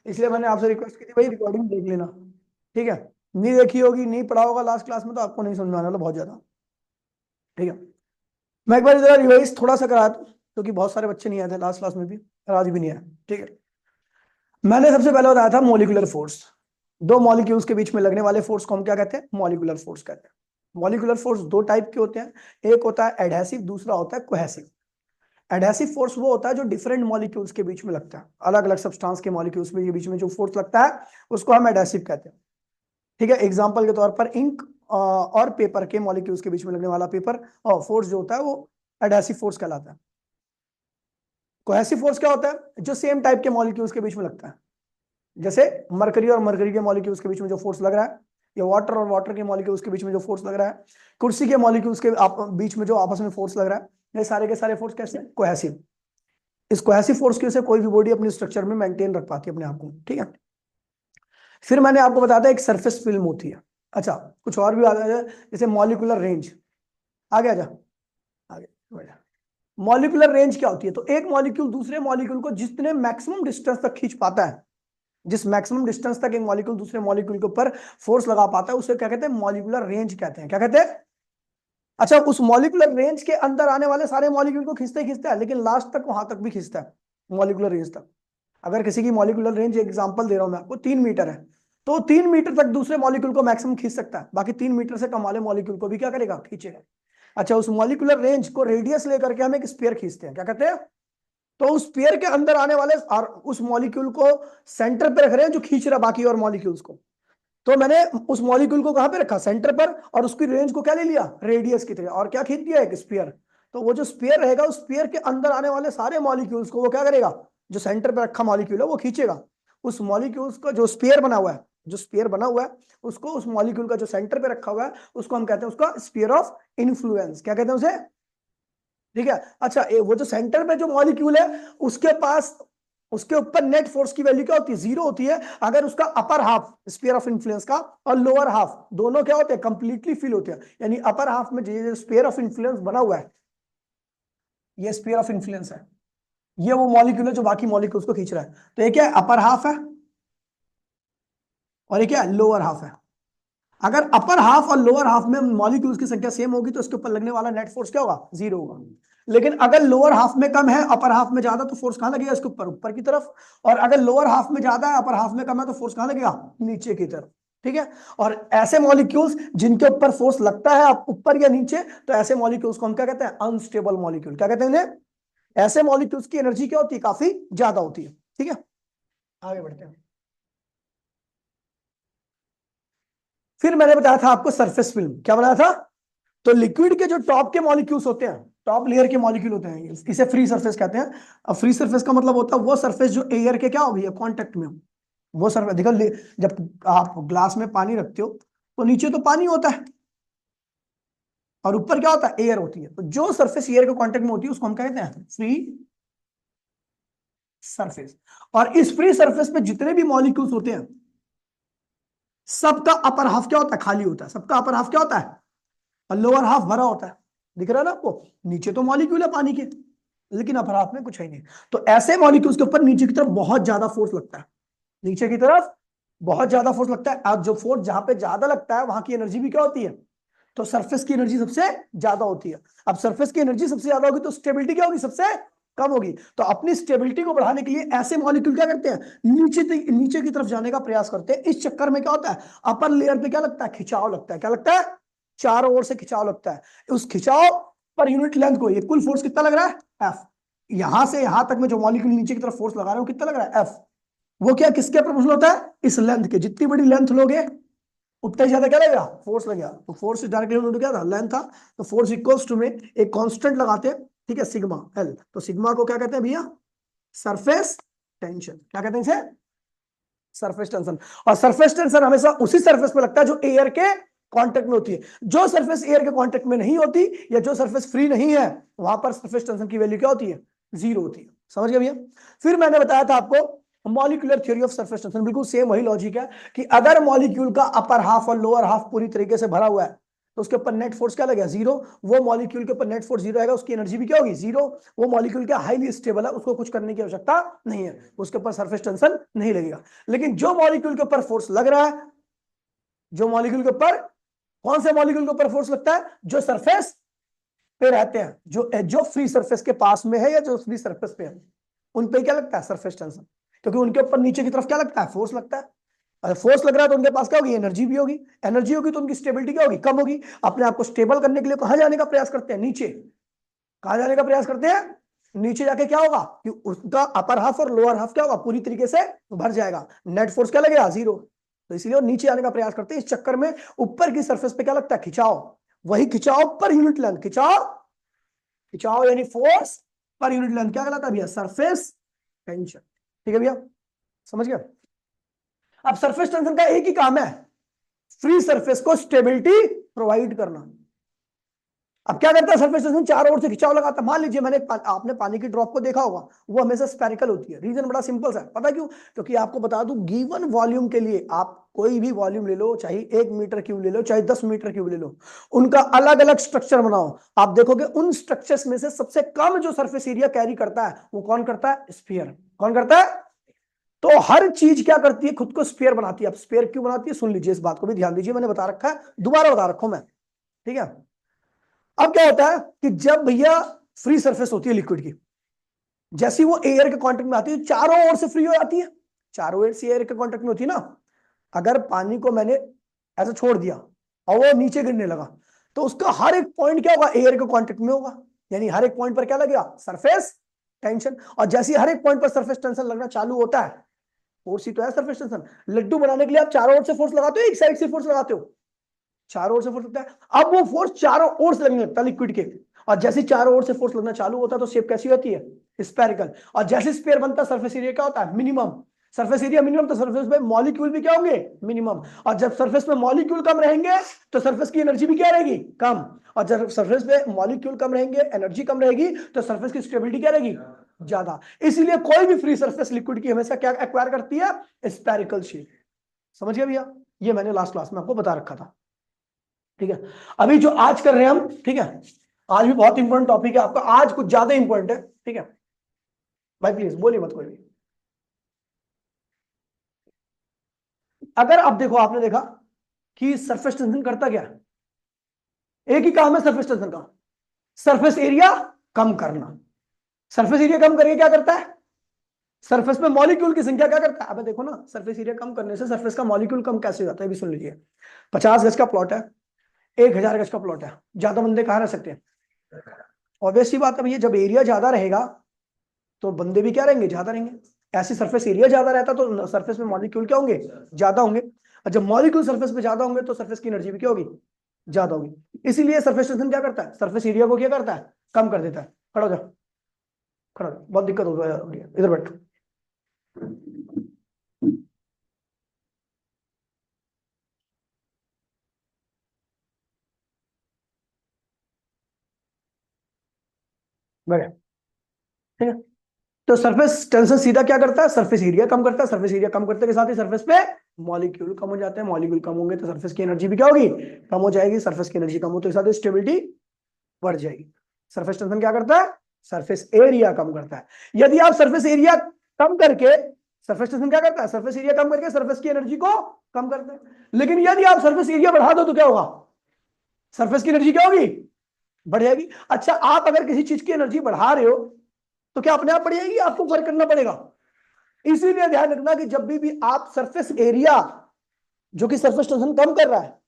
इसलिए मैंने आपसे रिक्वेस्ट की थी भाई रिकॉर्डिंग देख लेना, ठीक है। नहीं देखी होगी, नहीं पढ़ा होगा लास्ट क्लास में, तो आपको नहीं समझ में आने वाला बहुत ज्यादा, ठीक है। मैं एक बार जरा रिवाइज थोड़ा सा करा दूं, क्योंकि बहुत सारे बच्चे नहीं आए थे लास्ट क्लास में भी, और आज भी नहीं आए, ठीक है। मैंने सबसे पहले बताया था मॉलिक्यूलर फोर्स। दो मॉलिक्यूल्स के बीच में लगने वाले फोर्स को हम क्या कहते हैं? मॉलिक्यूलर फोर्स कहते हैं। मॉलिक्यूलर फोर्स दो टाइप के होते हैं, एक होता है एडहेसिव, दूसरा होता है कोहेसिव। एडहेसिव फोर्स वो होता है जो डिफरेंट मॉलिक्यूल्स के बीच में लगता है, अलग अलग सब्सटेंस के मॉलिक्यूल्स के बीच में जो फोर्स लगता है उसको हम एडहेसिव कहते हैं, ठीक है। एग्जांपल के तौर पर इंक और पेपर के मॉलिक्यूल्स के बीच में लगने वाला पेपर और फोर्स जो होता है वो एडहेसिव फोर्स कहलाता है। कोहेसिव फोर्स क्या होता है? जो सेम टाइप के मॉलिक्यूल्स के बीच में लगता है, जैसे मरकरी और मरकरी के मॉलिक्यूल्स के बीच में जो फोर्स लग रहा है, या वाटर और वाटर के मॉलिक्यूल्स के बीच में जो फोर्स लग रहा है, कुर्सी के मॉलिक्यूल्स के बीच में जो आपस में फोर्स लग रहा है, ये सारे के सारे फोर्स कैसे? कोहेसिव। इस कोहेसिव फोर्स की वजह से कोई भी बॉडी अपनी स्ट्रक्चर में मेंटेन रख पाती है अपने आप को, ठीक है। फिर मैंने आपको बताया था एक सरफेस फिल्म होती है। अच्छा, कुछ और भी आ जाए, जैसे मॉलिक्यूलर रेंज। आगे आ जा, आगे बढ़ जा। मॉलिक्यूलर रेंज क्या होती है? तो एक मॉलिक्यूल दूसरे मॉलिक्यूल को जितने मैक्सिमम डिस्टेंस तक खींच पाता है, जिस मैक्सिमम डिस्टेंस तक एक मॉलिक्यूल दूसरे मॉलिक्यूल के ऊपर फोर्स लगा पाता है, उसे क्या कहते हैं? मॉलिक्यूलर रेंज कहते हैं। क्या कहते हैं? अच्छा, उस मॉलिक्यूलर रेंज के अंदर आने वाले सारे मॉलिक्यूल को खींचते ही खींचता है, लेकिन लास्ट तक वहां तक भी खींचता है, मॉलिक्यूलर रेंज तक। अगर किसी की मॉलिक्यूलर रेंज, एग्जांपल दे रहा हूं मैं आपको, 3 मीटर है, तो 3 मीटर तक दूसरे मॉलिक्यूल को मैक्सिमम खींच सकता है, बाकी 3 मीटर से कम वाले मॉलिक्यूल को भी क्या करेगा? खींचेगा। अच्छा, उस मॉलिक्यूलर रेंज को रेडियस लेकर के हम एक स्फीयर खींचते हैं, क्या कहते हैं? तो उस स्फीयर के अंदर आने वाले और उस मॉलिक्यूल को सेंटर पे रख रहे हैं जो खींच रहा बाकी और मॉलिक्यूल्स को। तो मैंने उस मॉलिक्यूल को कहां पे रखा? सेंटर पर, और उसकी रेंज को क्या ले लिया? रेडियस की तरह, और क्या खींच दिया? एक स्फीयर। तो वो जो स्फीयर रहेगा, उस स्फीयर के अंदर आने वाले सारे मॉलिक्यूल्स को वो क्या करेगा? जो सेंटर पर रखा मॉलिक्यूल है वो खींचेगा। उस मॉलिक्यूल्स का जो स्फीयर बना हुआ है, जो स्फीयर बना हुआ है उसको, उस मॉलिक्यूल का जो सेंटर पे रखा हुआ है उसको हम कहते हैं उसका स्फीयर ऑफ इन्फ्लुएंस। क्या कहते हैं उसे? ठीक है। अच्छा, वो जो सेंटर पे जो मॉलिक्यूल है उसके पास, उसके ऊपर नेट फोर्स की वैल्यू क्या होती है? 0 होती है, अगर उसका upper half sphere of influence का और लोअर हाफ दोनों क्या होते हैं? कंप्लीटली फिल होते हैं। यानी अपर हाफ में जो स्फीयर ऑफ इन्फ्लुएंस बना हुआ है, ये स्फीयर ऑफ इन्फ्लुएंस है, ये वो मॉलिक्यूल है जो बाकी मॉलिक्यूल्स को खींच रहा है। तो ये क्या है? अपर हाफ है, और ये क्या है? लोअर हाफ है। अगर अपर हाफ और लोअर हाफ में मॉलिक्यूल्स की संख्या सेम होगी तो इसके ऊपर लगने वाला नेट फोर्स क्या होगा? 0 होगा। लेकिन अगर लोअर हाफ में कम है, अपर हाफ में ज्यादा, तो फोर्स कहां लगेगा? इसके ऊपर, ऊपर की तरफ। और अगर लोअर हाफ में ज्यादा है, अपर हाफ में कम है, तो फोर्स कहां लगेगा? नीचे की तरफ, ठीक है। और ऐसे मॉलिक्यूल्स जिनके ऊपर फोर्स लगता है ऊपर या नीचे, तो ऐसे मॉलिक्यूल्स को हम क्या कहते हैं? Unstable molecule. क्या कहते हैं इन्हें? ऐसे मॉलिक्यूल्स की एनर्जी क्या होती है? काफी ज्यादा होती है, ठीक है। आगे बढ़ते हैं। फिर मैंने बताया था आपको सरफेस फिल्म, क्या बनाया था? तो लिक्विड के जो टॉप के मॉलिक्यूल्स होते हैं, टॉप लेयर के मॉलिक्यूल होते हैं, इसे फ्री सरफेस कहते हैं। अब फ्री सरफेस का मतलब होता है वो सरफेस जो एयर के क्या हो भैया? कांटेक्ट में हो। वो सरफेस देखो, जब आप ग्लास में पानी रखते हो तो नीचे तो पानी होता है और ऊपर क्या होता है? एयर होती है। तो जो सरफेस एयर के कांटेक्ट में होती है उसको हम कहते हैं फ्री सरफेस। और इस फ्री सरफेस पे जितने भी मॉलिक्यूल्स होते हैं, सबका अपर हाफ क्या होता है? खाली होता है। सबका अपर हाफ क्या होता है? और लोअर हाफ भरा होता है। दिख रहा है ना आपको? नीचे तो मॉलिक्यूल है पानी के, लेकिन अपर हाफ में कुछ है नहीं। तो ऐसे मॉलिक्यूल्स के ऊपर नीचे की तरफ बहुत ज्यादा फोर्स लगता है, नीचे की तरफ बहुत ज्यादा फोर्स लगता है। अब जो फोर्स जहां पे ज्यादा लगता है वहां की एनर्जी भी क्या होती है? तो सरफेस की एनर्जी सबसे ज्यादा होती है। अब सरफेस की एनर्जी सबसे ज्यादा होगी तो स्टेबिलिटी क्या होगी? सबसे कम होगी। तो अपनी स्टेबिलिटी को बढ़ाने के लिए ऐसे मॉलिक्यूल क्या करते हैं? नीचे की तरफ जाने का प्रयास करते हैं। इस चक्कर में क्या होता है? अपर लेयर पे क्या लगता है? खिंचाव लगता है। क्या लगता है? चारों ओर से खिंचाव लगता है। उस खिंचाव पर यूनिट लेंथ को, ये कुल फोर्स कितना लग रहा है? एफ। यहां से यहां तक में जो मॉलिक्यूल नीचे की तरफ फोर्स लगा रहे हो कितना लग रहा है? एफ। वो क्या किसके प्रोपोर्शनल होता है? इस लेंथ के। जितनी बड़ी लेंथ लोगे उतना ही ज्यादा क्या लगेगा? फोर्स लगेगा। तो फोर्स डायरेक्टली क्या था? लेंथ था। तो फोर्स इक्वल्स टू में एक कांस्टेंट लगाते हैं, ठीक है, सिग्मा एल। तो सिग्मा को क्या कहते हैं भैया? Surface tension. क्या कहते हैं इसे? Surface tension. और सरफेस टेंशन हमेशा उसी सरफेस पे लगता है जो एयर के कांटेक्ट में होती है। जो सरफेस एयर के कांटेक्ट में नहीं होती या जो सरफेस फ्री नहीं है, वहां पर सरफेस टेंशन की वैल्यू क्या होती है? 0 होती है। समझ गए भैया? फिर मैंने बताया था आपको molecular theory of surface tension. बिल्कुल सेम वही लॉजिक है कि अगर मॉलिक्यूल का अपर हाफ और लोअर हाफ पूरी तरीके से भरा हुआ है, तो उसके ऊपर नेट फोर्स क्या लगेगा, जीरो। वो मॉलिक्यूल के ऊपर नेट फोर्स जीरो आएगा, उसकी एनर्जी भी क्या होगी, जीरो। वो मॉलिक्यूल क्या हाईली स्टेबल है, उसको कुछ करने की आवश्यकता नहीं है, उसके ऊपर सरफेस टेंशन नहीं लगेगा। लेकिन जो मॉलिक्यूल के ऊपर फोर्स लग रहा है, जो मॉलिक्यूल के ऊपर, कौन से मॉलिक्यूल के ऊपर फोर्स लगता है, जो सरफेस पे रहते हैं, जो जो फ्री सरफेस के पास में है या जो फ्री सरफेस पे है, उन पे क्या लगता है, सरफेस टेंशन। क्योंकि उनके ऊपर नीचे की तरफ क्या लगता है, फोर्स लगता है। अगर फोर्स लग रहा है तो उनके पास क्या होगी, एनर्जी भी होगी। एनर्जी होगी तो उनकी स्टेबिलिटी क्या होगी, कम होगी। अपने आप को स्टेबल करने के लिए कहां जाने का प्रयास करते हैं, नीचे। कहां जाने का प्रयास करते हैं, नीचे जाके क्या होगा कि उसका अपर हाफ और लोअर हाफ क्या होगा, पूरी तरीके से भर जाएगा, नेट फोर्स क्या लगेगा, जीरो। तो इसलिए वो नीचे आने का प्रयास करते हैं। इस चक्कर में ऊपर की सरफेस पे क्या लगता है, खिंचाव। वही खिंचाव पर यूनिट लेंथ, खिंचाव, खिंचाव यानी फोर्स पर यूनिट लेंथ क्या कहलाता है भैया, सरफेस टेंशन। ठीक है भैया, समझ गया। अब सरफेस टेंशन का एक ही काम है, फ्री सरफेस को स्टेबिलिटी प्रोवाइड करना। अब क्या करता है सरफेस टेंशन, चारों ओर से खिंचाव लगाता है। मान लीजिए मैंने आपने पानी की ड्रॉप को देखा होगा, वो हमेशा स्फेरिकल होती है। रीजन बड़ा सिंपल सा है, पता क्यों, क्योंकि आपको बता दूं, गिवन वॉल्यूम के लिए आप कोई भी वॉल्यूम ले लो, चाहे 1 मीटर क्यूब ले लो, चाहे 10 मीटर क्यूब ले लो, उनका अलग अलग स्ट्रक्चर बनाओ, आप देखोगे उन स्ट्रक्चर्स में से सबसे कम जो सरफेस एरिया कैरी करता है वो कौन करता है, स्फीयर। कौन करता है, तो हर चीज क्या करती है, खुद को स्फीयर बनाती है। अब स्फीयर क्यों बनाती है, सुन लीजिए, इस बात को भी ध्यान दीजिए, मैंने बता रखा है, दोबारा बता रखा हूं मैं, ठीक है। अब क्या होता है कि जब भैया फ्री सरफेस होती है लिक्विड की, जैसी वो एयर के कांटेक्ट में आती है, चारों ओर से फ्री हो जाती है, चारों ओर से एयर के कांटेक्ट में होती है ना। अगर पानी को मैंने ऐसे छोड़ दिया और वो नीचे गिरने लगा, तो उसका हर एक पॉइंट क्या होगा, एयर के कांटेक्ट में होगा, यानी हर एक पॉइंट पर क्या लगेगा, सरफेस टेंशन। और जैसे हर एक पॉइंट पर सरफेस टेंशन लगना चालू होता है, फोर्स ही तो है सरफेस टेंशन। लड्डू बनाने के लिए आप चारों ओर से फोर्स लगाते हो, एक साइड से फोर्स लगाते हो, चारों ओर से फोर्स लगता है। अब वो फोर्स चारों ओर से लगने लगता है लिक्विड के, और जैसे चारों ओर से फोर्स लगना चालू होता है तो शेप कैसी होती है, स्फेरिकल। और जैसे स्फीयर बनता है, सरफेस एरिया क्या होता है, मिनिमम। सरफेस एरिया मिनिमम, तो सरफेस पे मॉलिक्यूल भी क्या होंगे, मिनिमम। और जब सरफेस पे मॉलिक्यूल कम रहेंगे तो सरफेस की एनर्जी भी क्या रहेगी, कम। और जब सरफेस पे मॉलिक्यूल कम रहेंगे, एनर्जी कम रहेगी, तो सरफेस की स्टेबिलिटी क्या रहेगी, ज्यादा। इसीलिए कोई भी फ्री सरफेस लिक्विड की हमेशा क्या एक्वायर करती है, स्फेरिकल शेप। समझ गया भैया, ये मैंने लास्ट क्लास में आपको बता रखा था, ठीक है। अभी जो आज कर रहे हैं हम, ठीक है, आज भी बहुत इंपॉर्टेंट टॉपिक है आपका, आज कुछ ज्यादा इंपॉर्टेंट है, ठीक है। भाई प्लीज बोलिए मत कोई भी। अगर आप देखो, आपने देखा कि सरफेस टेंशन करता क्या है, एक ही काम है सरफेस टेंशन का, सरफेस एरिया कम करना। सरफेस एरिया कम करके क्या करता है, सरफेस पे मॉलिक्यूल की संख्या क्या करता है। अब देखो ना, सरफेस एरिया कम करने से सरफेस का मॉलिक्यूल कम कैसे हो जाता है, भी सुन लीजिए। 50 गज का प्लॉट है, 1000 गज का प्लॉट है, ज्यादा बंदे कहाँ रह सकते हैं, ऑब्वियस सी बात है भैया, जब एरिया ज्यादा रहेगा तो बंदे भी क्या रहेंगे, ज्यादा रहेंगे। ऐसे सरफेस एरिया ज्यादा रहता तो सरफेस में मॉलिक्यूल क्या होंगे, ज्यादा होंगे। और जब मॉलिक्यूल सरफेस पे ज्यादा होंगे तो सरफेस की एनर्जी भी क्या होगी, ज्यादा होगी। इसीलिए सरफेस टेंशन क्या करता है, सरफेस एरिया को क्या करता है, कम कर देता है। खड़ा हो जा, खड़ा हो जा, बहुत दिक्कत हो रही है, इधर बैठ। बैठ, ठीक है। तो सरफेस टेंशन सीधा क्या करता है, सरफेस एरिया कम करता है। सरफेस एरिया कम करते के साथ ही सरफेस पे मॉलिक्यूल कम हो जाते हैं, मॉलिक्यूल कम होंगे तो सरफेस की एनर्जी भी क्या होगी, कम हो जाएगी। सरफेस की एनर्जी कम हो तो साथ स्टेबिलिटी बढ़ जाएगी। सरफेस टेंशन क्या करता है, सरफेस एरिया कम करता है। यदि आप सरफेस एरिया कम करके, सरफेस टेंशन क्या करता है, सरफेस एरिया कम करके सरफेस की एनर्जी को कम करता है। लेकिन यदि आप सरफेस एरिया बढ़ा दो तो क्या होगा, सरफेस की एनर्जी क्या होगी, बढ़ जाएगी। अच्छा, आप अगर किसी चीज की एनर्जी बढ़ा रहे हो तो क्या अपने आप बढ़ जाएगी, आपको वर्क करना पड़ेगा। इसीलिए ध्यान रखना कि जब भी आप सरफेस एरिया, जो कि सरफेस टेंशन कम कर रहा है,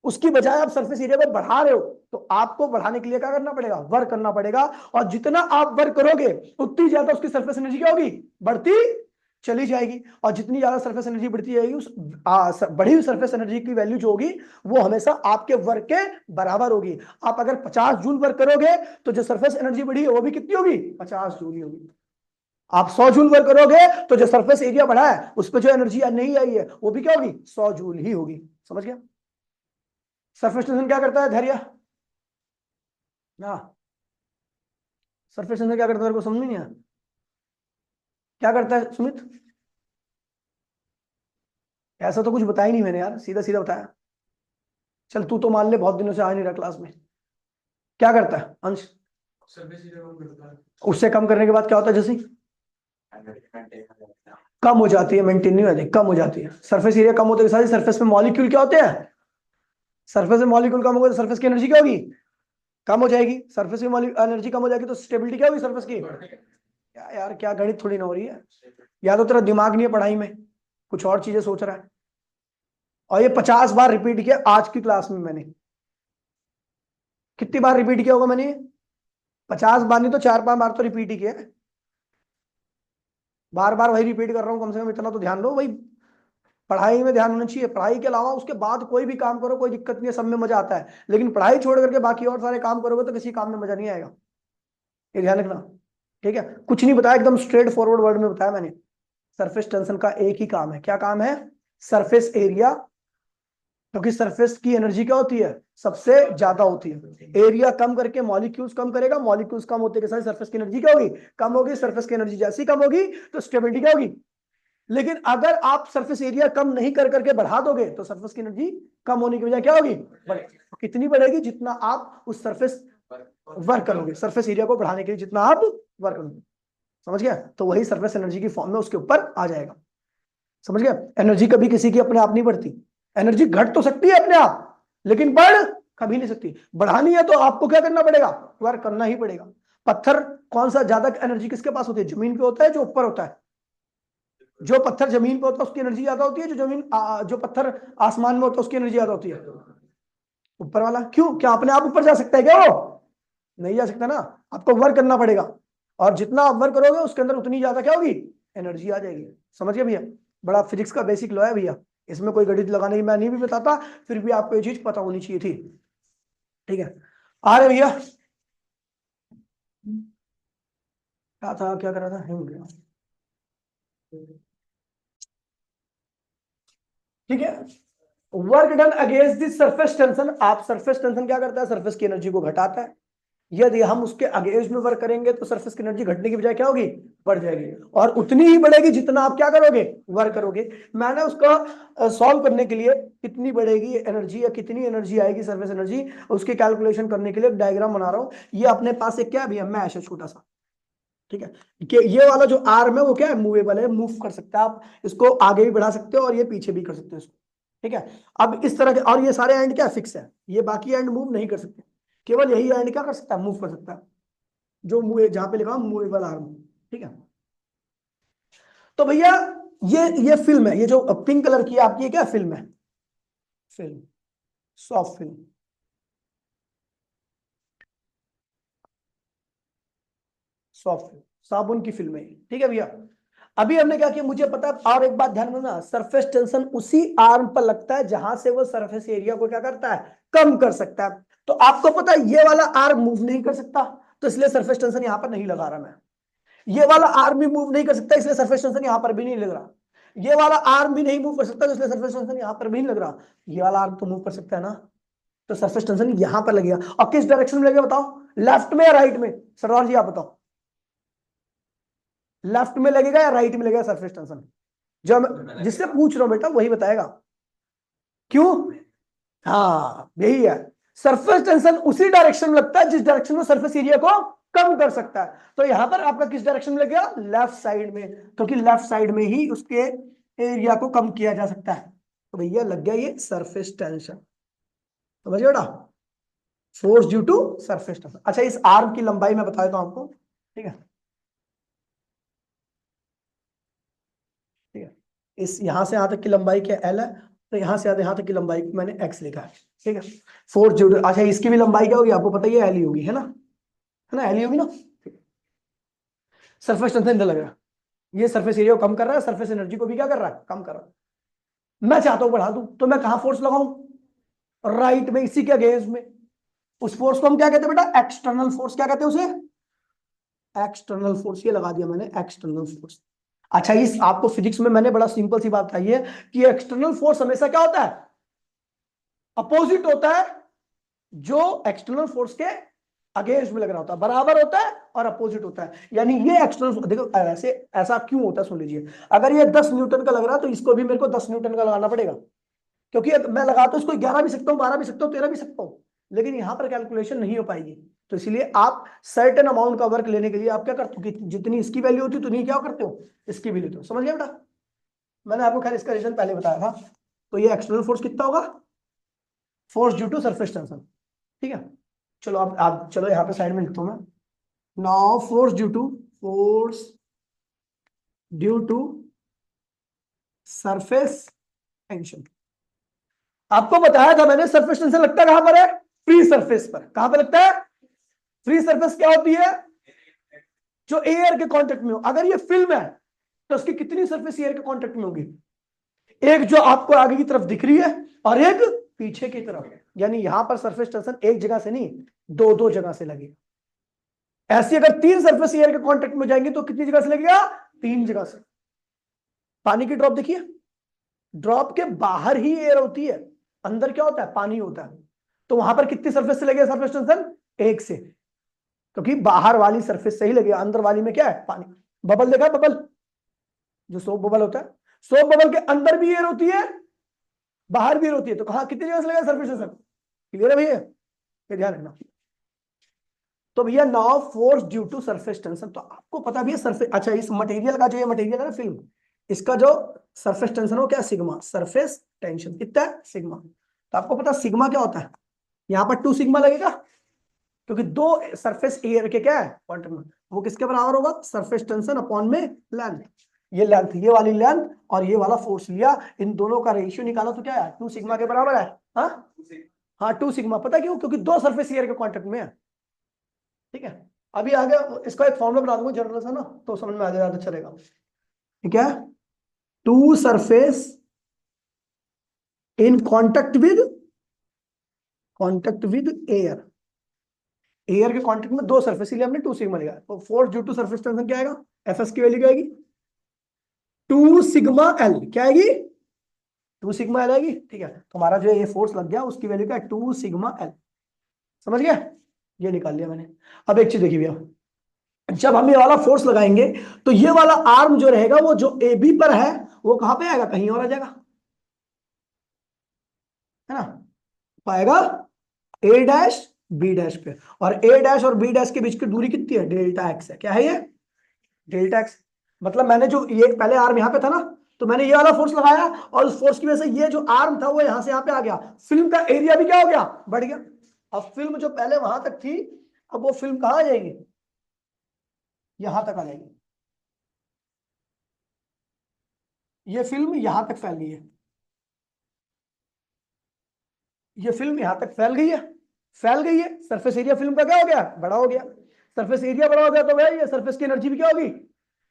उसकी बजाय आप सरफेस एरिया को बढ़ा रहे हो, तो आपको बढ़ाने के लिए क्या करना पड़ेगा, वर्क करना पड़ेगा। और जितना आप वर्क करोगे उतनी ज्यादा उसकी सरफेस एनर्जी क्या होगी, बढ़ती चली जाएगी। और जितनी ज्यादा सरफेस एनर्जी बढ़ती जाएगी, उस बढ़ी हुई सरफेस एनर्जी की वैल्यू जो होगी वो हमेशा आपके वर्क के बराबर होगी। आप अगर 50 जूल वर्क करोगे तो जो सरफेस एनर्जी बढ़ी है वो भी कितनी होगी, 50 जूल ही होगी। आप 100 जूल वर्क करोगे तो जो सरफेस एरिया बढ़ा है उस पर जो एनर्जी नहीं आई है वो भी क्या होगी, 100 जूल ही होगी। समझ गया। सरफेस टेंशन क्या करता है धैर्य, ना सरफेस टेंशन क्या करता है, मेरे को समझ नहीं आया, क्या करता है सुमित। ऐसा तो कुछ बताया ही नहीं मैंने यार, सीधा सीधा बताया। चल तू तो मान ले बहुत दिनों से आ नहीं रहा क्लास में, क्या करता है अंश? उससे कम करने के बाद क्या होता है जैसे? कम हो जाती है, मेंटेन नहीं होती, कम हो जाती है। सरफेस एरिया कम होते के साथ सरफेस में मॉलिक्यूल क्या होते हैं? सरफेस में मॉलिक्यूल कम होगा तो सरफेस की एनर्जी क्या होगी? कम हो जाएगी। सरफेस की एनर्जी कम हो जाएगी तो स्टेबिलिटी क्या होगी सरफेस की? क्या यार, क्या गणित थोड़ी ना हो रही है, या तो तेरा दिमाग नहीं है पढ़ाई में, कुछ और चीजें सोच रहा है। और ये 50 बार रिपीट किया आज की क्लास में मैंने। कितनी बार रिपीट किया होगा मैंने? 50 बार नहीं तो 4-5 बार तो रिपीट ही किया है। बार बार वही रिपीट कर रहा हूँ, कम से कम इतना तो ध्यान दो भाई। पढ़ाई में ध्यान होना चाहिए, पढ़ाई के अलावा उसके बाद कोई भी काम करो कोई दिक्कत नहीं है, सब में मजा आता है। लेकिन पढ़ाई छोड़ करके बाकी और सारे काम करोगे तो किसी काम में मजा नहीं आएगा, ये ध्यान रखना। ठीक है, कुछ नहीं बताया, एकदम स्ट्रेट फॉरवर्ड वर्ड में बताया मैंने। सरफेस टेंशन का एक ही काम है, क्या काम है? सरफेस एरिया, क्योंकि सरफेस की एनर्जी क्या होती है? सबसे ज्यादा होती है। एरिया कम करके मॉलिक्यूल्स कम करेगा, मॉलिक्यूल्स कम होते के साथ सरफेस की एनर्जी क्या होगी? कम होगी। सरफेस की एनर्जी जैसी कम होगी तो स्टेबिलिटी क्या होगी? लेकिन अगर आप सरफेस एरिया कम नहीं कर करके बढ़ा दोगे तो सरफेस की एनर्जी कम होने की वजह क्या होगी? बढ़ेगी। कितनी बढ़ेगी? जितना आप उस सरफेस वर्क करोगे, सरफेस एरिया को बढ़ाने के लिए जितना आप वर्क करोगे। समझ गया? तो वही सरफेस एनर्जी की फॉर्म में उसके ऊपर आ जाएगा। समझ गया? एनर्जी कभी किसी की अपने आप नहीं बढ़ती। एनर्जी घट तो सकती है अपने आप, लेकिन बढ़ कभी नहीं सकती। बढ़ानी है तो आपको क्या करना पड़ेगा? वर्क करना ही पड़ेगा। पत्थर कौन सा ज्यादा एनर्जी किसके पास होती है? जमीन पे होता है जो ऊपर होता है? जो पत्थर जमीन पे होता है उसकी एनर्जी ज्यादा होती है, जो पत्थर आसमान में होता है उसकी एनर्जी ज्यादा होती है? ऊपर वाला। क्यों? क्या अपने आप ऊपर जा सकता है क्या वो? नहीं जा सकता ना, आपको वर्क करना पड़ेगा। और जितना आप वर्क करोगे उसके अंदर उतनी ज्यादा क्या होगी? एनर्जी आ जाएगी। समझ गए भैया? बड़ा फिजिक्स का बेसिक लॉ है भैया, इसमें कोई गणित लगाने की मैं नहीं भी बताता, फिर भी आपको ये चीज पता होनी चाहिए थी। ठीक है, आ रहे भैया? क्या था, क्या कर रहा था, हो गया। ठीक है, work done against this surface tension. आप सरफेस टेंशन क्या करता है? सरफेस की एनर्जी को घटाता है। यदि हम उसके अगेंस्ट में वर्क करेंगे तो सरफेस की एनर्जी घटने की बजाय क्या होगी? बढ़ जाएगी, और उतनी ही बढ़ेगी जितना आप क्या करोगे? वर्क करोगे। मैंने उसका सॉल्व करने के लिए कितनी बढ़ेगी एनर्जी या कितनी एनर्जी आएगी सरफेस एनर्जी, उसकी कैलकुलेशन करने के लिए डायग्राम बना रहा हूं। ये अपने पास एक क्या भी है, मैश है छोटा सा। ठीक है, कि ये वाला जो आर्म है वो क्या है? मूवेबल है, मूव कर सकते हैं आप इसको, आगे भी बढ़ा सकते हो और ये पीछे भी कर सकते हो इसको। ठीक है, अब इस तरह के, और ये सारे एंड क्या फिक्स है, ये बाकी एंड मूव नहीं कर सकते, केवल यही एंड क्या कर सकता है? मूव कर सकता है, जो मूव जहां पे लिखा मूवेबल आर्म। ठीक है, तो भैया ये फिल्म है, ये जो पिंक कलर की है आपकी, ये क्या फिल्म है? Film, soft film, soft film, साबुन की फिल्म है। ठीक है भैया, अभी हमने क्या किया मुझे पता है। और एक बात ध्यान रखना, सरफेस टेंशन उसी आर्म पर लगता है जहां से वो सरफेस एरिया को क्या करता है? कम कर सकता है। तो आपको पता है ये वाला आर्म मूव नहीं कर सकता, तो इसलिए सरफेस टेंशन यहां पर नहीं लगा रहा मैं। ये वाला आर्म भी मूव नहीं कर सकता, इसलिए सरफेस टेंशन यहां पर भी नहीं लग रहा। ये वाला आर्म भी नहीं मूव कर सकता, इसलिए सरफेस टेंशन यहां पर भी नहीं लग रहा। ये वाला आर्म तो मूव कर सकता है ना, तो सरफेस टेंशन यहां पर लगेगा। और किस डायरेक्शन में लगेगा बताओ? लेफ्ट में या राइट में? सरदार जी आप बताओ, लेफ्ट में लगेगा या राइट में लगेगा सरफेस टेंशन? जो मैं जिससे पूछ रहा हूं बेटा वही बताएगा। क्यों? हाँ यही है, सरफेस टेंशन उसी डायरेक्शन में लगता है जिस डायरेक्शन में सरफेस एरिया को कम कर सकता है। तो यहां पर आपका किस डायरेक्शन में लगेगा? लेफ्ट साइड में, क्योंकि लेफ्ट साइड में ही उसके एरिया को कम किया जा सकता है। तो भैया लग गया ये सरफेस टेंशन। समझ गए बेटा? Force due to surface tension. अच्छा, इस आर्म की लंबाई मैं बता देता हूं आपको। ठीक है, ठीक है, इस यहां से यहां तक की लंबाई क्या एल है, तो यहां से यहां तक की लंबाई को मैंने एक्स लिखा है। ठीक है, फोर्स ड्यू टू, अच्छा इसकी भी लंबाई क्या होगी आपको पता ही है, एल ही होगी, है ना, एल ही होगी ना। सरफेस टेंशन इधर लग रहा है, ये सरफेस एरिया को कम कर रहा है, सरफेस एनर्जी को भी क्या कर रहा है? कम कर रहा है। मैं चाहता हूं बढ़ा दूं, तो मैं कहां फोर्स लगाऊं? राइट में, इसी के अगेंस्ट में। उस फोर्स को हम क्या कहते हैं बेटा? External force. क्या कहते हैं उसे? External force. ये लगा दिया मैंने, एक्सटर्नल फोर्स। अच्छा, इस आपको फिजिक्स में मैंने बड़ा सिंपल सी बात बताई है कि एक्सटर्नल फोर्स हमेशा क्या होता है? अपोजिट होता है। जो एक्सटर्नल फोर्स के अगेंस्ट में लग रहा होता है, बराबर होता है और अपोजिट होता है। यानी ये एक्सटर्नल, देखो ऐसे, ऐसा क्यों होता है सुन लीजिए। अगर ये 10 न्यूटन का लग रहा है तो इसको भी मेरे को 10 न्यूटन का लगाना पड़ेगा। क्योंकि मैं लगाता हूं इसको 11 भी सकता हूं, 12 भी सकता हूं, 13 भी सकता हूं, लेकिन यहां पर कैलकुलेशन नहीं हो पाएगी। तो इसलिए आप सर्टेन अमाउंट का वर्क लेने के लिए आप क्या करते हो कि जितनी इसकी वैल्यू होती है उतनी क्या करते हो, इसकी भी लेते हो। समझ गया बेटा? मैंने आपको खैर इसका रीजन पहले बताया था। तो ये एक्सटर्नल फोर्स कितना होगा, force due to surface tension. ठीक है, चलो आप चलो यहाँ पे साइड में लिखता हूं मैं। Now force due to surface tension. आपको बताया था मैंने, सरफेस टेंशन लगता है कहां पर है, फ्री सरफेस पर। कहां पर लगता है? फ्री सरफेस क्या होती है, जो एयर के कांटेक्ट में हो। अगर ये फिल्म है तो उसकी कितनी सरफेस एयर के कांटेक्ट में होगी, एक जो आपको आगे की तरफ दिख रही है और एक पीछे की तरफ। यानी यहां पर सरफेस टेंशन एक जगह से नहीं, दो दो जगह से लगेगी। ऐसी अगर तीन सरफेस एयर के कांटेक्ट में जाएंगे तो कितनी जगह से लगेगा, तीन जगह से। पानी की ड्रॉप देखिए, ड्रॉप के बाहर ही एयर होती है, अंदर क्या होता है, पानी होता है। तो वहां पर कितनी सरफेस से लगेगा सरफेस टेंशन, एक से, क्योंकि बाहर वाली सरफेस से ही लगेगा, अंदर वाली में क्या है, पानी। बबल देखा, बबल जो सोप बबल होता है, सोप बबल के अंदर भी एयर होती है, बाहर भी एयर होती है। तो कहा कितनी जगह से लगेगा सरफेस टेंशन, क्लियर है भैया? ये ध्यान रखना। तो भैया now force due to surface tension, तो आपको पता भी है सरफेस, अच्छा इस मटेरियल का जो ये मटेरियल है ना फिल्म, इसका जो सरफेस टेंशन हो क्या, सिग्मा। सरफेस टेंशन कितना है, सिग्मा। तो आपको पता सिग्मा क्या होता है, यहां पर 2 सिग्मा लगेगा, क्योंकि दो सरफेस एयर के क्या है, क्वांटम में। वो किसके बराबर होगा, सरफेस टेंशन अपॉन में लेंथ। ये लेंथ, ये वाली लेंथ और ये वाला फोर्स लिया, इन दोनों का रेशियो निकाला तो क्या है, 2 सिग्मा के बराबर है। हाँ हाँ, 2 सिग्मा। पता क्यों, क्योंकि दो सरफेस एयर के कांटेक्ट में है। ठीक है, अभी आगे इसका एक फॉर्मूला बना दूंगा जनरल सा ना, तो समझ में आ जाएगा, अच्छा रहेगा। ठीक है, two surface in contact with air. Air के कांटेक्ट में दो सरफेस, इसलिए हमने 2 सिग्मा लिया। तो force due to surface tension क्या आएगा, एफ एस की वैल्यू क्या आएगी, 2 सिग्मा एल। क्या आएगी, 2 सिग्मा एल आएगी। ठीक है, तो हमारा जो ये फोर्स लग गया उसकी वैल्यू क्या है, 2 सिग्मा एल। समझ गया, ये निकाल लिया मैंने। अब एक चीज देखिए भैया, जब हम ये वाला फोर्स लगाएंगे तो ये वाला आर्म जो रहेगा वो जो ए बी पर है वो कहां पे आएगा, कहीं और आ जाएगा, है ना। पाएगा ए डैश बी डैश पे, और ए डैश और बी डैश के बीच की दूरी कितनी है, डेल्टा एक्स है। क्या है ये, डेल्टा एक्स। मतलब मैंने जो ये पहले आर्म यहां पे था ना, तो मैंने ये वाला फोर्स लगाया और उस फोर्स की वजह से ये जो आर्म था वो यहां से यहां पे आ गया, फिल्म का एरिया भी क्या हो गया, बढ़ गया। अब फिल्म जो पहले वहां तक थी, अब वो फिल्म कहां आ जाएगी, यहां तक आ जाएगी। ये फिल्म यहां तक फैल गई है, ये फिल्म यहां तक फैल गई है, फैल गई है। सरफेस एरिया फिल्म का क्या हो गया, बड़ा हो गया। सरफेस एरिया बड़ा हो गया तो भाई ये सरफेस की एनर्जी भी क्या होगी,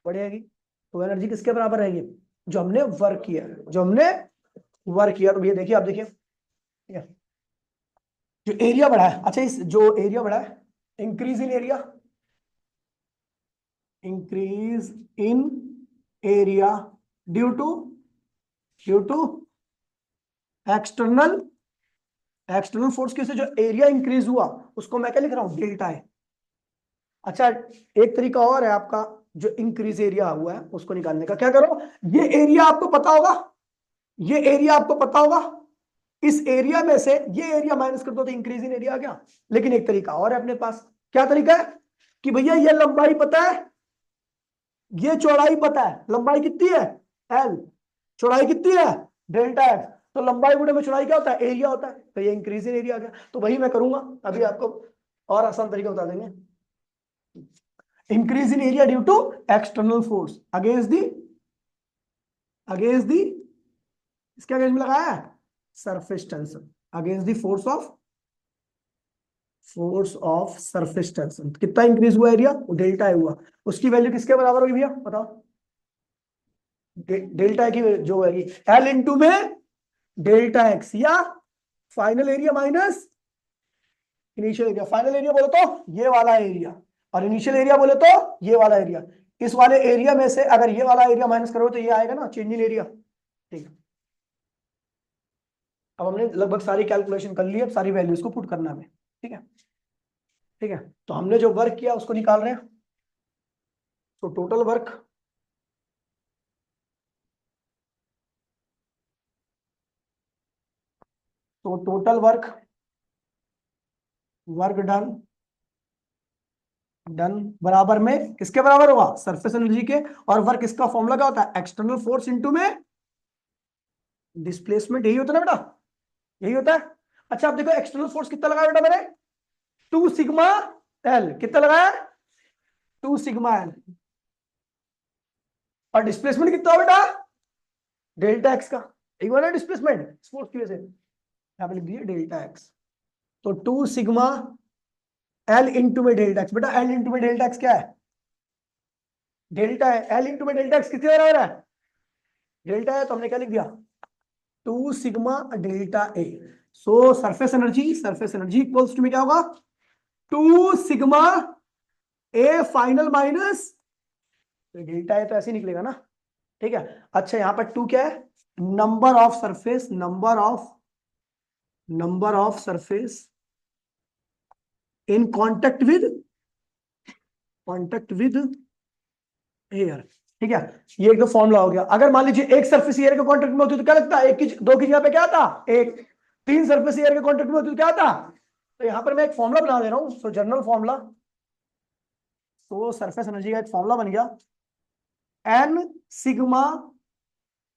बढ़ेगी। तो एनर्जी किसके बराबर रहेगी, जो हमने वर्क किया, जो हमने वर्क किया। तो भैया देखिए, आप देखिए, ठीक है, जो एरिया बढ़ा है, अच्छा इस जो एरिया बढ़ा है, increase in area, increase in area due to external external force की वजह से जो एरिया इंक्रीज हुआ उसको मैं क्या लिख रहा हूं, डेल्टा है। अच्छा, एक तरीका और है आपका, जो इंक्रीज एरिया हुआ है उसको निकालने का। क्या करो, ये एरिया आपको पता होगा, ये एरिया आपको पता होगा, इस एरिया में से ये एरिया माइनस कर दो तो इंक्रीज इन एरिया आ गया। लेकिन एक तरीका और है अपने पास। क्या तरीका है, कि भैया ये लंबाई पता है, ये चौड़ाई पता है, लंबाई कितनी है एल, चौड़ाई कितनी है डेल्टा एक्स। तो लंबाई गुणे में चौड़ाई क्या होता है, एरिया होता है। तो ये इंक्रीज इन एरिया आ गया। तो वही मैं करूंगा अभी, आपको और आसान तरीका बता देंगे। Increase in area due to external force against the इसके अगेंस्ट में लगाया है, surface tension, against the force of surface tension. कितना इंक्रीज हुआ एरिया, डेल्टा है हुआ, उसकी वैल्यू किसके बराबर होगी भैया बताओ, डेल्टा की जो होगी एल इंटू में डेल्टा एक्स, या final area minus initial area. Final area बोले तो ये वाला एरिया, और इनिशियल एरिया बोले तो ये वाला एरिया। इस वाले एरिया में से अगर ये वाला एरिया माइनस करो तो ये आएगा ना, चेंज इन एरिया। ठीक है, अब हमने लगभग सारी कैलकुलेशन कर ली, अब सारी वैल्यूज को पुट करना है हमें। ठीक है, ठीक है, तो हमने जो वर्क किया उसको निकाल रहे हैं। तो टोटल वर्क, तो total work, work done, done बराबर में किसके बराबर होगा, सरफेस एनर्जी के। और वर्क इसका फॉर्मूला क्या होता है, एक्सटर्नल फोर्स इनटू में डिस्प्लेसमेंट, यही होता है ना बेटा, यही होता है। अच्छा आप देखो एक्सटर्नल फोर्स कितना लगाया बेटा मैंने, 2 सिग्मा एल, कितना लगाया, 2 सिग्मा एल। और डिस्प्लेसमेंट कितना हो बेटा, डेल्टा एक्स का, एक बार डिस्प्लेसमेंट फोर्स की वजह से यहाँ पे लिख दिया डेल्टा एक्स। तो 2 सिग्मा एल इंटू में डेल्टा एक्स, बेटा एल इंटू में डेल्टा एक्स क्या है, डेल्टा है, एल इंटू में डेल्टा एक्स कितने बराबर है, डेल्टा है, तो हमने क्या लिख दिया, 2 sigma delta A. So surface energy equals to में क्या होगा, 2 sigma A final minus delta A, तो ऐसे ही निकलेगा ना, ठीक है। अच्छा यहां पर 2 क्या है, number of surface, number of surface in contact with air, ठीक है। ये एक तो फॉर्मूला हो गया। अगर मान लीजिए एक सरफेस एयर के कांटेक्ट में होती तो क्या लगता है, एक की दो की जगह पे क्या था एक, 3 सरफेस एयर के कांटेक्ट में होती तो क्या था, तो यहां पर मैं एक फॉर्मूला बना दे रहा हूं, सो जनरल फॉर्मूला, तो सरफेस एनर्जी का एक फॉर्मूला बन गया, एन सिग्मा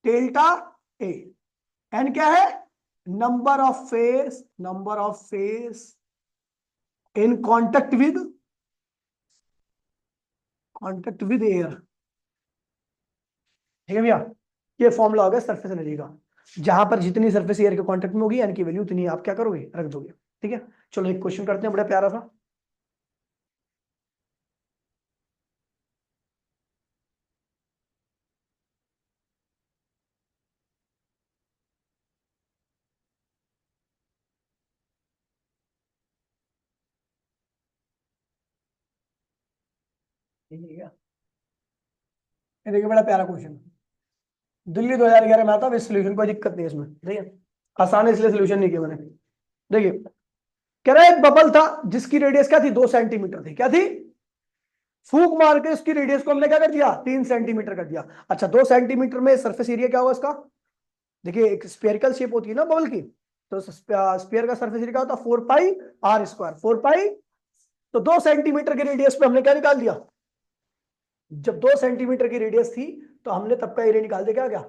डेल्टा ए। एन क्या है, number of face in contact with air, ठीक है भैया। ये फॉर्मूला हो गया सरफेस एनर्जी का, जहां पर जितनी सरफेस एयर के कांटेक्ट में होगी एन की वैल्यू उतनी आप क्या करोगे, रख दोगे, ठीक है। चलो एक क्वेश्चन करते हैं बड़ा प्यारा सा। ठीक है, ये देखिए बड़ा प्यारा क्वेश्चन, दिल्ली 2011 में आता है, इस सोल्यूशन कोई दिक्कत नहीं है इसमें, ठीक है। आसान है इसलिए सोल्यूशन नहीं किया मैंने। देखिए कह रहा है एक बबल था जिसकी रेडियस क्या थी, 2 सेंटीमीटर थी, क्या थी, फूंक मार के उसकी रेडियस को हमने क्या कर दिया, 3 सेंटीमीटर कर दिया। अच्छा 2 सेंटीमीटर में सरफेस एरिया क्या होगा इसका, देखिए एक स्पेरिकल शेप होती है ना बबल की, तो स्पेयर का सरफेस एरिया क्या होता है, 4 पाई r स्क्वायर, 4 पाई। तो 2 सेंटीमीटर के रेडियस पे हमने क्या निकाल दिया, जब 2 सेंटीमीटर की रेडियस थी तो हमने तब का एरिया निकाल दिया, क्या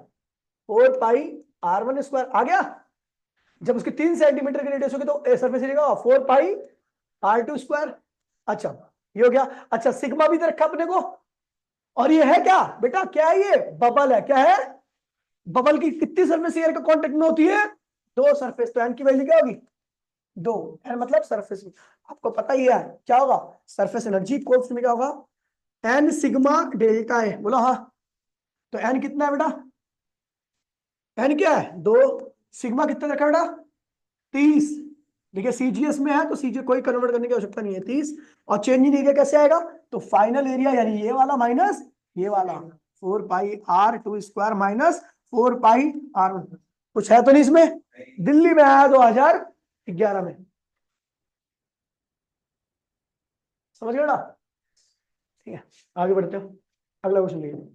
4 पाई r1 स्क्वायर आ गया। जब उसकी 3 सेंटीमीटर की रेडियस होगी तो सरफेस एरिया 4 पाई r2 स्क्वायर। अच्छा ये हो गया। अच्छा सिग्मा भी दे रखा अपने को, और ये है क्या बेटा, क्या है ये, बबल है, क्या है, बबल की कितनी सरफेस एयर का कांटेक्ट में होती है, 2 सरफेस, तो एन की वैल्यू क्या होगी, 2, एन मतलब सरफेस, आपको पता ही है क्या होगा, सरफेस एनर्जी इक्वल्स में क्या होगा, एन सिग्मा डेल्टा ए, बोला हाँ। तो एन कितना है बेटा, एन क्या है 2, सिग्मा कितना रखा बेटा 30। देखिए सीजीएस में है तो सीजीएस कोई कन्वर्ट करने की आवश्यकता नहीं है, 30। और चेंज इन एरिया कैसे आएगा, तो फाइनल एरिया यानी ये वाला माइनस ये वाला, 4 पाई r2 स्क्वायर माइनस 4 पाई r1। कुछ है तो नहीं इसमें, दिल्ली में आया 2011 में, समझ गए ना, ठीक है। आगे बढ़ते हो, अगला क्वेश्चन देखिए।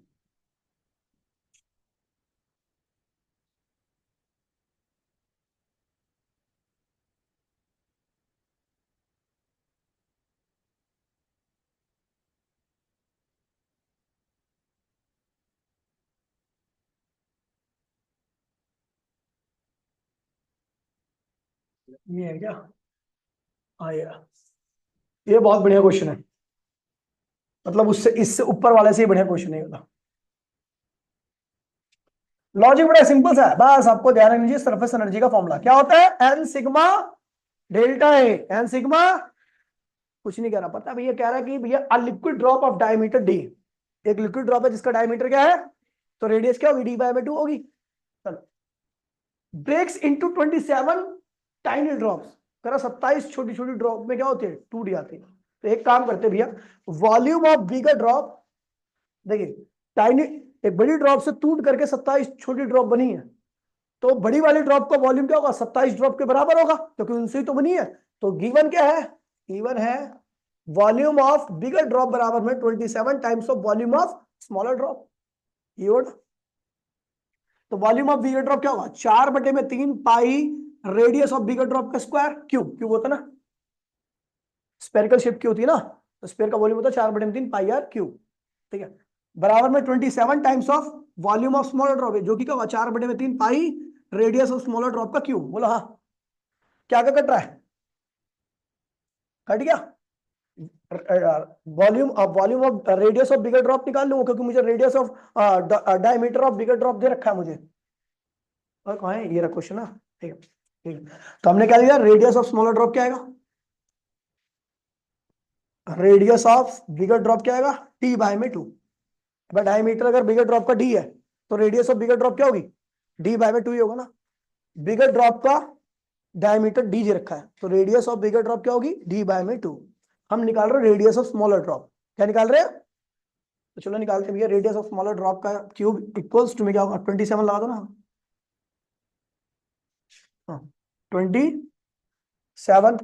ये है क्या, हाँ ये बहुत बढ़िया क्वेश्चन है, मतलब उससे इससे ऊपर वाले से ही बढ़िया क्वेश्चन है ये। लॉजिक बड़ा सिंपल सा है, बस आपको ध्यान रखना चाहिए, सरफेस एनर्जी का फॉर्मूला क्या होता है, एन सिग्मा डेल्टा ए, एन सिग्मा, कुछ नहीं कह रहा, पता है भैया, कह रहा है कि भैया a liquid drop of diameter D, एक लिक्विड ड्रॉप है जिसका डायमीटर क्या है, तो रेडियस क्या होगी, डी/2 होगी। चलो ब्रेक्स इनटू 27 टाइनी ड्रॉप्स, कह रहा 27 छोटी छोटी ड्रॉप में क्या होती है, टूट जाती है। तो एक काम करते हैं भैया, वॉल्यूम ऑफ बिगर ड्रॉप, देखिए टाइनी, एक बड़ी ड्रॉप से टूट करके 27 छोटी ड्रॉप बनी है, तो बड़ी वाली ड्रॉप का वॉल्यूम क्या होगा, 27 ड्रॉप के बराबर होगा, क्योंकि उनसे ही तो बनी है। तो गिवन क्या है, गिवन है वॉल्यूम ऑफ बिगर ड्रॉप बराबर में 27 times of volume of smaller drop, ये होगा। तो वॉल्यूम ऑफ बिगर ड्रॉप क्या होगा, 4/3 pi radius of bigger drop का स्क्वायर, क्यूब, क्यूब होता है ना, स्पेरिकल शेप की होती है ना, तो स्पेयर का वॉल्यूम होता है 4/3 पाई आर क्यूब, ठीक है, बराबर में 27 times of volume of smaller drop है, जो कि क्या होगा 4/3 pi radius of smaller drop का क्यूब। बोलो हाँ, क्या क्या कट रहा है, कट गया। Volume of radius of bigger drop निकाल लूंगा, क्योंकि मुझे radius of diameter of bigger drop दे रखा है मुझे, और कहाँ है ये रहा क्वेश्चन ना, ठीक है, ठीक है। तो हमने क्या लिया, रेडियस ऑफ स्मॉलर ड्रॉप क्या आएगा, रेडियस ऑफ बिगर ड्रॉप क्या आएगा, टी बाय में 2। डायमीटर अगर बिगर ड्रॉप का डी है, तो रेडियस ऑफ बिगर ड्रॉप क्या होगी, डी बाय में 2 ही होगा ना। बिगर ड्रॉप का डायमीटर डी जे रखा है, तो रेडियस ऑफ बिगर ड्रॉप क्या होगी, डी बाय में 2। हम निकाल रहे हैं रेडियस ऑफ स्मॉलर ड्रॉप, क्या निकाल रहे हैं, तो चलो निकालते हैं भैया, रेडियस ऑफ स्मॉलर ड्रॉप का क्यूब इक्वल्स टू में क्या होगा, 27 लगा दो ना, हाँ 27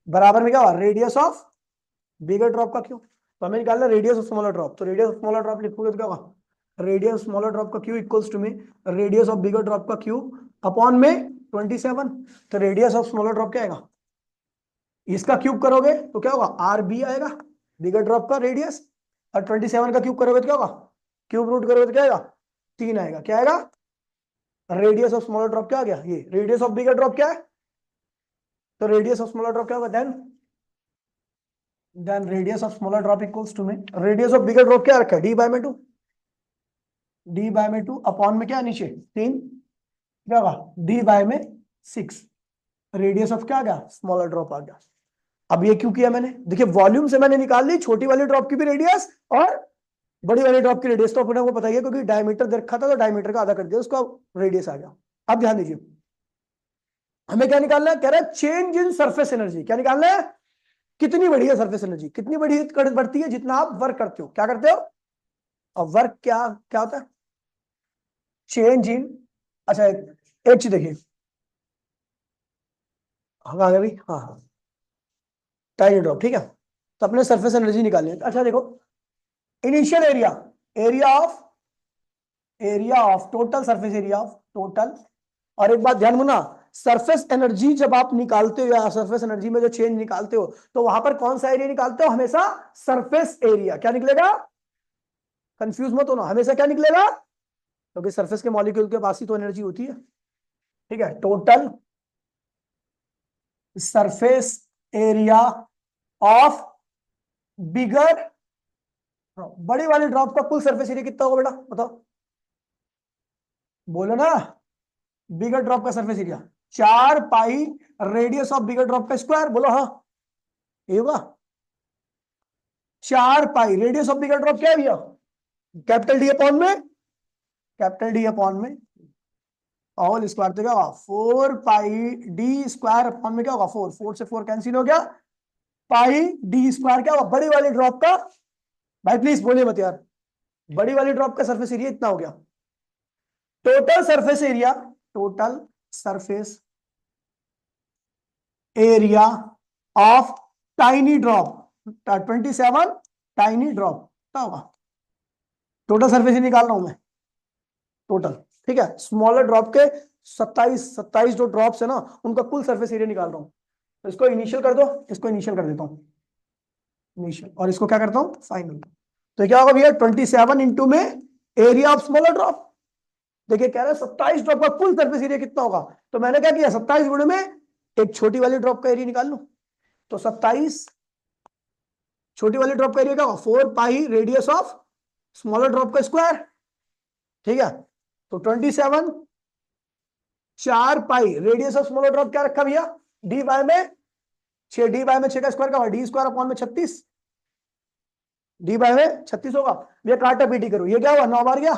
बराबर में क्या होगा, रेडियस ऑफ बिगर ड्रॉप का क्यूब। तो हमें निकालना रेडियस ऑफ स्मॉलर ड्रॉप, तो रेडियस ऑफ स्मॉलर ड्रॉप लिखोगे तो क्या होगा, रेडियस ऑफ स्मॉलर ड्रॉप का क्यूब इक्वल्स टू में रेडियस ऑफ बिगर ड्रॉप का क्यूब अपॉन में 27। तो रेडियस ऑफ स्मॉलर ड्रॉप क्या आएगा, इसका क्यूब करोगे तो क्या होगा, आर बी आएगा, बिगर ड्रॉप का रेडियस, और 27 का क्यूब करोगे तो क्या होगा, क्यूब रूट करोगे तो क्या आएगा, 3 आएगा। क्या आएगा, रेडियस ऑफ स्मॉलर ड्रॉप क्या आ गया, ये रेडियस ऑफ बिगर ड्रॉप क्या है, तो रेडियस ऑफ स्मॉलर ड्रॉप क्या होगा, then radius of smaller drop equals to में रेडियस ऑफ बिगर ड्रॉप क्या रखा है, डी बाय में 2, डी बाय में 2 अपॉन में क्या नीचे 3, क्या होगा डी बाय में 6, रेडियस ऑफ क्या आ गया, स्मॉलर ड्रॉप आ गया। अब ये क्यों किया मैंने, देखिए वॉल्यूम से मैंने निकाल ली छोटी वाली ड्रॉप की भी रेडियस और बड़ी वाली ड्रॉप की रेडियस, तो अपने को पता ही है क्योंकि डायमीटर दे रखा था, तो डायमीटर का आधा कर दिया, उसका रेडियस आ गया। अब ध्यान दीजिए, हमें क्या निकालना है, कह रहा है चेंज इन सरफेस एनर्जी, क्या निकालना है, कितनी बढ़ी है सरफेस एनर्जी, कितनी बढ़ती है जितना आप वर्क करते हो, क्या करते हो, और वर्क क्या क्या होता है, चेंज इन, अच्छा एक चीज देखिए, हाँ आ गया भाई, हाँ हाँ टाइनी ड्रॉप, ठीक है। तो अपने सरफेस एनर्जी निकालनी है। अच्छा देखो, initial area, area of total surface area of total, और एक बात ध्यान देना, सरफेस एनर्जी जब आप निकालते हो या सरफेस एनर्जी में जो चेंज निकालते हो, तो वहां पर कौन सा एरिया निकालते हो, हमेशा सरफेस एरिया। क्या निकलेगा, कंफ्यूज मत होना, हमेशा क्या निकलेगा, क्योंकि सरफेस के मॉलिक्यूल के पास ही तो एनर्जी होती है, ठीक है। Total surface area of bigger, बड़ी वाली ड्रॉप का कुल सरफेस एरिया कितना होगा बेटा, बताओ, बोलो ना, बिगर ड्रॉप का surface area 4 pi radius of bigger drop का स्क्वायर, बोलो हाँ, ये होगा 4 पाई रेडियस ऑफ बिगर ड्रॉप क्या है भैया, कैपिटल डी अपॉन में, कैपिटल डी अपॉन में ऑल स्क्वायर, तो क्या होगा 4 पाई डी स्क्वायर अपॉन में क्या होगा 4, 4 से 4 कैंसिल हो गया, पाई डी स्क्वायर क्या होगा, बड़ी वाली ड्रॉप का, भाई प्लीज बोलिए मत यार, बड़ी वाली ड्रॉप का सरफेस एरिया इतना हो गया, total surface area, total surface area of tiny drop 27 tiny drop क्या होगा, टोटल सरफेस एरिया निकाल रहा हूं मैं, टोटल, ठीक है। स्मॉलर ड्रॉप के 27 जो ड्रॉप्स है ना, उनका कुल सरफेस एरिया निकाल रहा हूं, तो इसको इनिशियल कर दो, इसको इनिशियल कर देता हूं, इनिशियल, और इसको क्या करता हूं फाइनल। तो क्या होगा भैया 27 इंटू में एरिया ऑफ स्मॉलर ड्रॉप, देखिए कह रहा है 27 ड्रॉप का कुल सरफेस एरिया कितना होगा, तो मैंने क्या किया 27 गुणे में एक छोटी वाली ड्रॉप का एरिया निकाल लूं, तो 27 छोटी वाली ड्रॉप का एरिया क्या होगा 4 पाई रेडियस ऑफ स्मॉलर ड्रॉप का स्क्वायर, ठीक है। तो 27 4 पाई रेडियस ऑफ स्मॉलर ड्रॉप क्या रखा भैया, डी बाय में 6, डी बाय में 6 का स्क्वायर का डी स्क्वायर अपॉन में 36, डी बाय में 36 होगा, ये काटा पीटी करो, ये क्या हुआ 9 बार गया,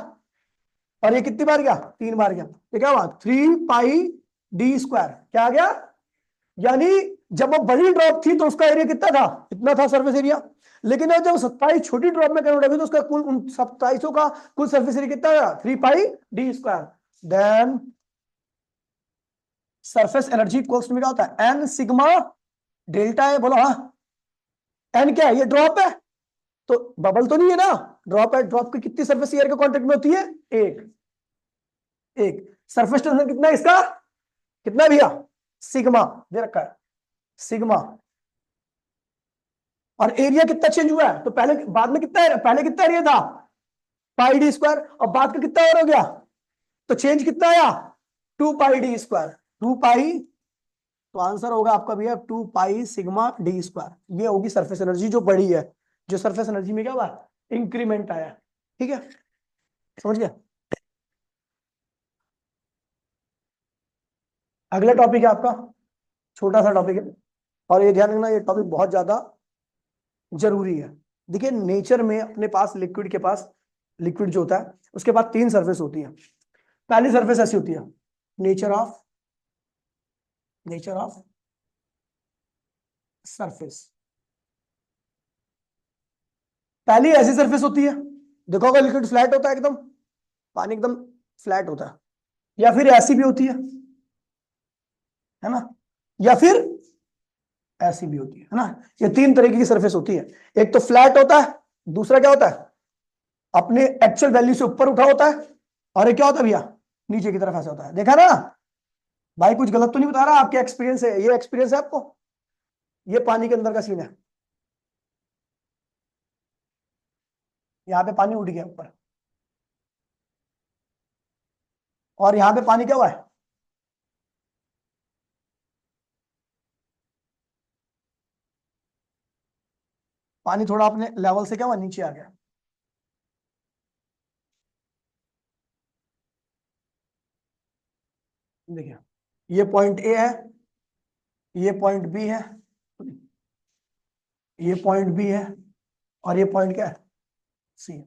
और ये कितनी बार गया 3 बार गया, ये क्या हुआ 3 पाई डी स्क्वायर, क्या आ गया, यानी जब वो बड़ी ड्रॉप थी तो उसका एरिया कितना था, इतना था सरफेस एरिया, लेकिन जब 27 छोटी ड्रॉप में कन्वर्ट हुई तो उसका कुल 27 का कुल सरफेस एरिया कितना था 3 pi D square. Then surface energy equals to क्या होता है एन सिग्मा डेल्टा है, बोलो हाँ, एन क्या है, ये ड्रॉप है तो बबल तो नहीं है ना, ड्रॉप है, ड्रॉप की कितनी सरफेस एयर के कांटेक्ट में होती है, एक, एक सरफेस टेंशन कितना है इसका कितना है भैया, सिग्मा दे रखा है, सिग्मा। और एरिया कितना चेंज हुआ है, तो पहले बाद में कितना है, पहले कितना एरिया था, पाई डी स्क्वायर, और बाद का कितना और हो गया, तो चेंज कितना आया, 2 पाई डी स्क्वायर, 2 पाई। तो आंसर होगा आपका भैया 2 पाई सिग्मा डी स्क्वायर। ये होगी सरफेस एनर्जी जो बड़ी है, जो सरफेस एनर्जी में क्या हुआ, इंक्रीमेंट आया। ठीक है, समझ गया। अगला टॉपिक है आपका, छोटा सा टॉपिक है, और ये ध्यान रखना, ये टॉपिक बहुत ज्यादा जरूरी है। देखिए नेचर में अपने पास लिक्विड के पास, लिक्विड जो होता है उसके पास 3 सरफेस होती है। पहली सरफेस ऐसी होती है, nature of, nature of surface. पहली ऐसी सरफेस होती है, देखोगे लिक्विड फ्लैट होता है एकदम, पानी एकदम फ्लैट होता है, या फिर ऐसी भी होती है ना, या फिर ऐसी भी होती है ना। ये 3 तरीके की सरफेस होती है। एक तो फ्लैट होता है, दूसरा क्या होता है, अपने एक्चुअल वैल्यू से ऊपर उठा होता है, और एक क्या होता है भैया, नीचे की तरफ ऐसा होता है। देखा ना भाई, कुछ गलत तो नहीं बता रहा, आपके एक्सपीरियंस है, ये एक्सपीरियंस है आपको। ये पानी के अंदर का सीन है, यहाँ पे पानी उठ गया ऊपर, और यहाँ पे पानी क्या हुआ है, पानी थोड़ा अपने लेवल से क्या हुआ, नीचे आ गया। देखिए ये पॉइंट ए है, ये पॉइंट बी है, ये पॉइंट बी है, और ये पॉइंट क्या है, सी है।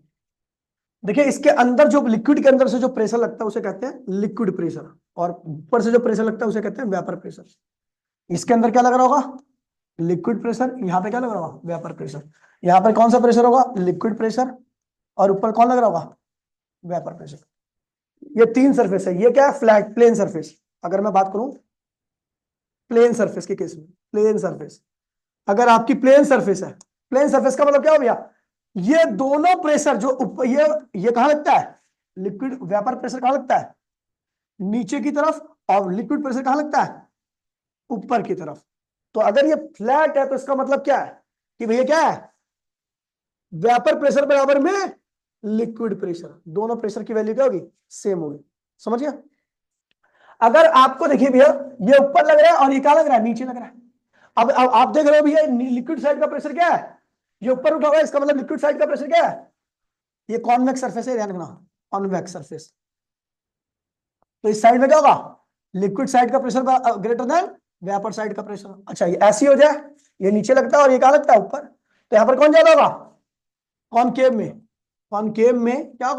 देखिए इसके अंदर जो लिक्विड के अंदर से जो प्रेशर लगता है उसे कहते हैं लिक्विड प्रेशर, और ऊपर से जो प्रेशर लगता है उसे कहते हैं वेपर प्रेशर। इसके अंदर क्या लग रहा होगा, लिक्विड प्रेशर, यहाँ पे क्या लग रहा होगा, वेपर प्रेशर। यहाँ पर कौन सा प्रेशर होगा, लिक्विड प्रेशर, और ऊपर कौन लग रहा होगा, वेपर प्रेशर। ये 3 सरफेस है। ये क्या है, फ्लैट प्लेन सरफेस। अगर मैं बात करूं प्लेन सरफेस के केस में, प्लेन सरफेस, अगर आपकी प्लेन सरफेस है, प्लेन सरफेस का मतलब क्या हो गया, ये दोनों प्रेशर जो ऊपर, ये कहां लगता है, लिक्विड वेपर प्रेशर कहां लगता है, नीचे की तरफ, और लिक्विड प्रेशर कहां लगता है, ऊपर की तरफ। तो अगर ये फ्लैट है तो इसका मतलब क्या है, कि भैया क्या है, वेपर प्रेशर बराबर में लिक्विड प्रेशर, दोनों प्रेशर की वैल्यू क्या होगी, सेम होगी। समझ गया। अगर आपको देखिए भैया, ये ऊपर लग रहा है और ये क्या लग रहा है, नीचे लग रहा है। अब आप देख रहे हो भैया, लिक्विड साइड का प्रेशर क्या है, ये ऊपर उठा हुआ है, इसका मतलब लिक्विड साइड का प्रेशर क्या है, ये कॉन्वेक्स सरफेस है, ध्यान रखना, कॉन्वेक्स सरफेस। तो इस साइड में क्या होगा, लिक्विड साइड का pressure greater than vapour side का प्रेशर। अच्छा ये ऐसी हो जाए, ये नीचे लगता है और ये क्या लगता है, ऊपर, तो यहां पर कौन ज्यादा होगा, कॉनकेव में, कॉनकेव में क्या होगा,